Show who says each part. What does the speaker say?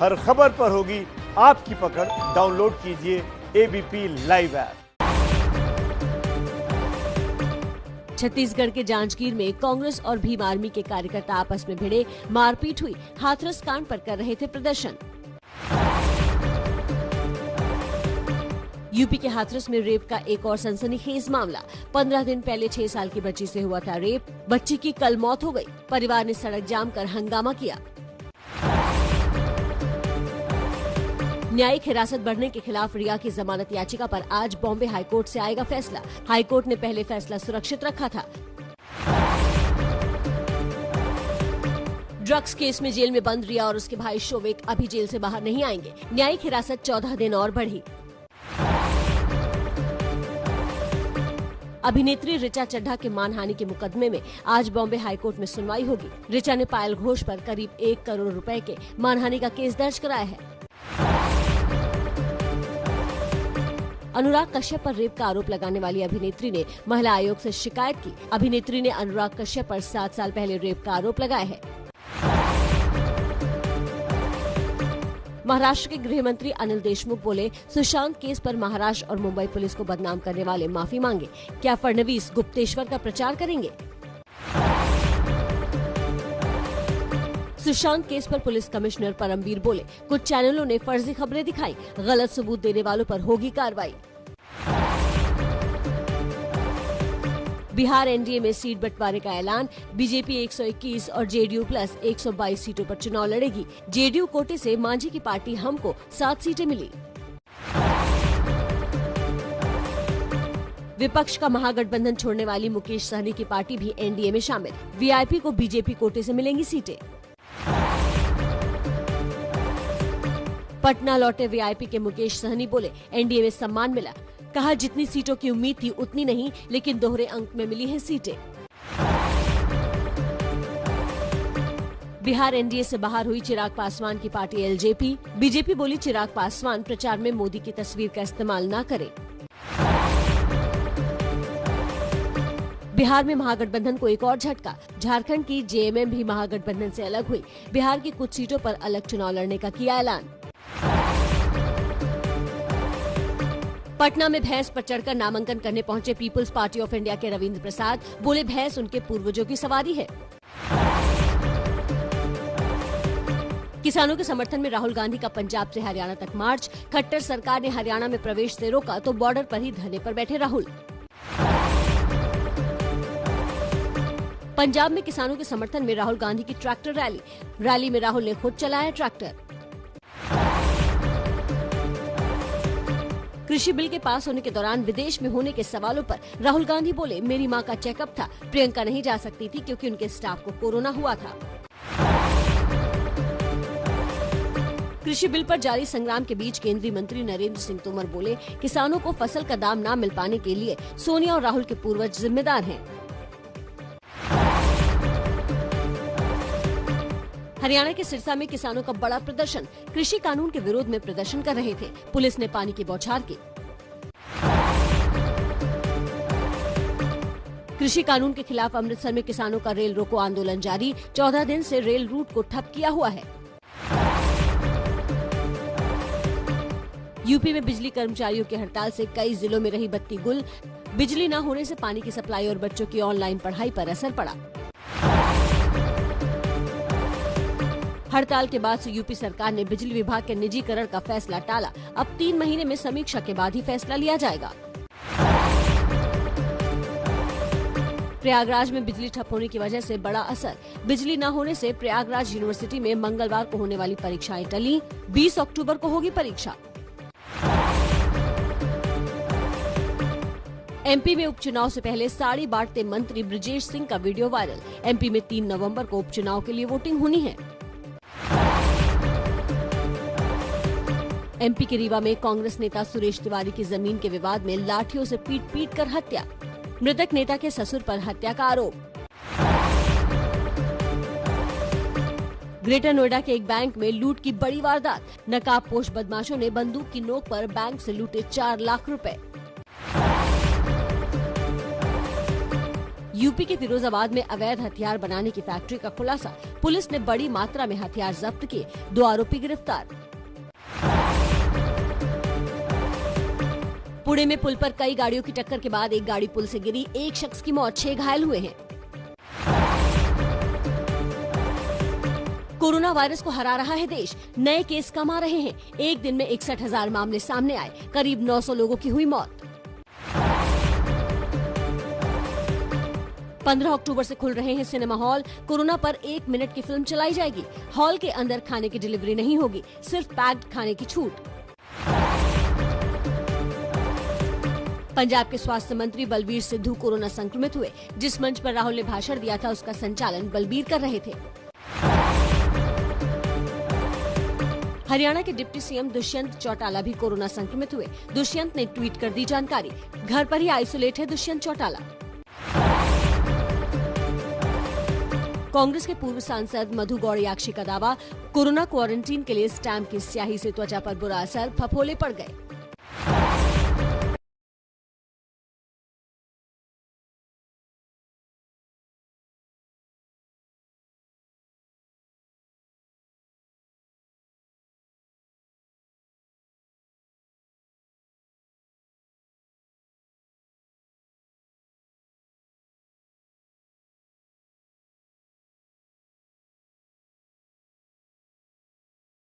Speaker 1: हर खबर पर होगी आपकी पकड़। डाउनलोड कीजिए एबीपी लाइव ऐप।
Speaker 2: छत्तीसगढ़ के जांजगीर में कांग्रेस और भीम आर्मी के कार्यकर्ता आपस में भिड़े, मारपीट हुई। हाथरस कांड पर कर रहे थे प्रदर्शन। यूपी के हाथरस में रेप का एक और सनसनीखेज मामला। 15 दिन पहले 6 साल की बच्ची से हुआ था रेप। बच्ची की कल मौत हो गई। परिवार ने सड़क जाम कर हंगामा किया। न्यायिक हिरासत बढ़ने के खिलाफ रिया की जमानत याचिका पर आज बॉम्बे हाईकोर्ट से आएगा फैसला। हाईकोर्ट ने पहले फैसला सुरक्षित रखा था। ड्रग्स केस में जेल में बंद रिया और उसके भाई शोविक अभी जेल से बाहर नहीं आएंगे। न्यायिक हिरासत 14 दिन और बढ़ी। अभिनेत्री ऋचा चड्ढा के मानहानि के मुकदमे में आज बॉम्बे हाईकोर्ट में सुनवाई होगी। ऋचा ने पायल घोष पर करीब 1 करोड़ रुपए के मानहानि का केस दर्ज कराया है। अनुराग कश्यप पर रेप का आरोप लगाने वाली अभिनेत्री ने महिला आयोग से शिकायत की। अभिनेत्री ने अनुराग कश्यप पर 7 साल पहले रेप का आरोप लगाया है। महाराष्ट्र के गृह मंत्री अनिल देशमुख बोले, सुशांत केस पर महाराष्ट्र और मुंबई पुलिस को बदनाम करने वाले माफी मांगे। क्या फडणवीस गुप्तेश्वर का प्रचार करेंगे? सुशांत केस पर पुलिस कमिश्नर परमवीर बोले, कुछ चैनलों ने फर्जी खबरें दिखाई। गलत सबूत देने वालों पर होगी कार्रवाई। बिहार एनडीए में सीट बंटवारे का ऐलान। बीजेपी 121 और जेडीयू प्लस 122 सीटों पर चुनाव लड़ेगी। जेडीयू कोटे से मांझी की पार्टी हम को 7 सीटें मिली। विपक्ष का महागठबंधन छोड़ने वाली मुकेश सहनी की पार्टी भी एनडीए में शामिल। वीआईपी को बीजेपी कोटे से मिलेंगी सीटें। पटना लौटे वीआईपी के मुकेश सहनी बोले, एनडीए में सम्मान मिला। कहा, जितनी सीटों की उम्मीद थी उतनी नहीं, लेकिन दोहरे अंक में मिली हैं सीटें। बिहार एनडीए से बाहर हुई चिराग पासवान की पार्टी एलजेपी। बीजेपी बोली, चिराग पासवान प्रचार में मोदी की तस्वीर का इस्तेमाल न करें। बिहार में महागठबंधन को एक और झटका। झारखंड की जेएमएम भी महागठबंधन से अलग हुई। बिहार की कुछ सीटों पर अलग चुनाव लड़ने का किया ऐलान। पटना में भैंस पर चढ़कर नामांकन करने पहुंचे पीपुल्स पार्टी ऑफ इंडिया के रविंद्र प्रसाद। बोले, भैंस उनके पूर्वजों की सवारी है। किसानों के समर्थन में राहुल गांधी का पंजाब से हरियाणा तक मार्च। खट्टर सरकार ने हरियाणा में प्रवेश से रोका तो बॉर्डर पर ही धरने पर बैठे राहुल। पंजाब में किसानों के समर्थन में राहुल गांधी की ट्रैक्टर रैली में राहुल ने खुद चलाया ट्रैक्टर। कृषि बिल के पास होने के दौरान विदेश में होने के सवालों पर राहुल गांधी बोले, मेरी मां का चेकअप था। प्रियंका नहीं जा सकती थी क्योंकि उनके स्टाफ को कोरोना हुआ था। कृषि बिल पर जारी संग्राम के बीच केंद्रीय मंत्री नरेंद्र सिंह तोमर बोले, किसानों को फसल का दाम न मिल पाने के लिए सोनिया और राहुल के पूर्वज जिम्मेदार हैं। हरियाणा के सिरसा में किसानों का बड़ा प्रदर्शन। कृषि कानून के विरोध में प्रदर्शन कर रहे थे। पुलिस ने पानी की बौछार की। कृषि कानून के खिलाफ अमृतसर में किसानों का रेल रोको आंदोलन जारी। 14 दिन से रेल रूट को ठप किया हुआ है। यूपी में बिजली कर्मचारियों की हड़ताल से कई जिलों में रही बत्ती गुल। बिजली न होने से पानी की सप्लाई और बच्चों की ऑनलाइन पढ़ाई पर असर पड़ा। हड़ताल के बाद से यूपी सरकार ने बिजली विभाग के निजीकरण का फैसला टाला। अब 3 महीने में समीक्षा के बाद ही फैसला लिया जाएगा। प्रयागराज में बिजली ठप होने की वजह से बड़ा असर। बिजली न होने से प्रयागराज यूनिवर्सिटी में मंगलवार को होने वाली परीक्षाएं टली। 20 अक्टूबर को होगी परीक्षा। एमपी में उपचुनाव से पहले साड़ी बांटते मंत्री ब्रजेश सिंह का वीडियो वायरल। एमपी में 3 नवंबर को उपचुनाव के लिए वोटिंग होनी है। एमपी के रीवा में कांग्रेस नेता सुरेश तिवारी की जमीन के विवाद में लाठियों से पीट कर हत्या। मृतक नेता के ससुर पर हत्या का आरोप। ग्रेटर नोएडा के एक बैंक में लूट की बड़ी वारदात। नकाबपोश बदमाशों ने बंदूक की नोक पर बैंक से लूटे 4 लाख रुपए। यूपी के फिरोजाबाद में अवैध हथियार बनाने की फैक्ट्री का खुलासा, पुलिस ने बड़ी मात्रा में हथियार जब्त किए, 2 आरोपी गिरफ्तार। पुणे में पुल पर कई गाड़ियों की टक्कर के बाद एक गाड़ी पुल से गिरी, 1 शख्स की मौत, 6 घायल हुए हैं। कोरोना वायरस को हरा रहा है देश, नए केस कम आ रहे हैं। एक दिन में 61,000 मामले सामने आए, करीब 900 लोगों की हुई मौत। 15 अक्टूबर से खुल रहे हैं सिनेमा हॉल, कोरोना पर 1 मिनट की फिल्म चलाई जाएगी। हॉल के अंदर खाने की डिलीवरी नहीं होगी, सिर्फ पैक्ड खाने की छूट। पंजाब के स्वास्थ्य मंत्री बलबीर सिद्धू कोरोना संक्रमित हुए। जिस मंच पर राहुल ने भाषण दिया था, उसका संचालन बलबीर कर रहे थे। हरियाणा के डिप्टी सीएम दुष्यंत चौटाला भी कोरोना संक्रमित हुए। दुष्यंत ने ट्वीट कर दी जानकारी, घर पर ही आइसोलेट है दुष्यंत चौटाला। कांग्रेस के पूर्व सांसद मधु गौड़याक्षी का दावा, कोरोना क्वारंटीन के लिए स्टैम्प की स्याही से त्वचा पर बुरा असर, फफोले पड़ गए।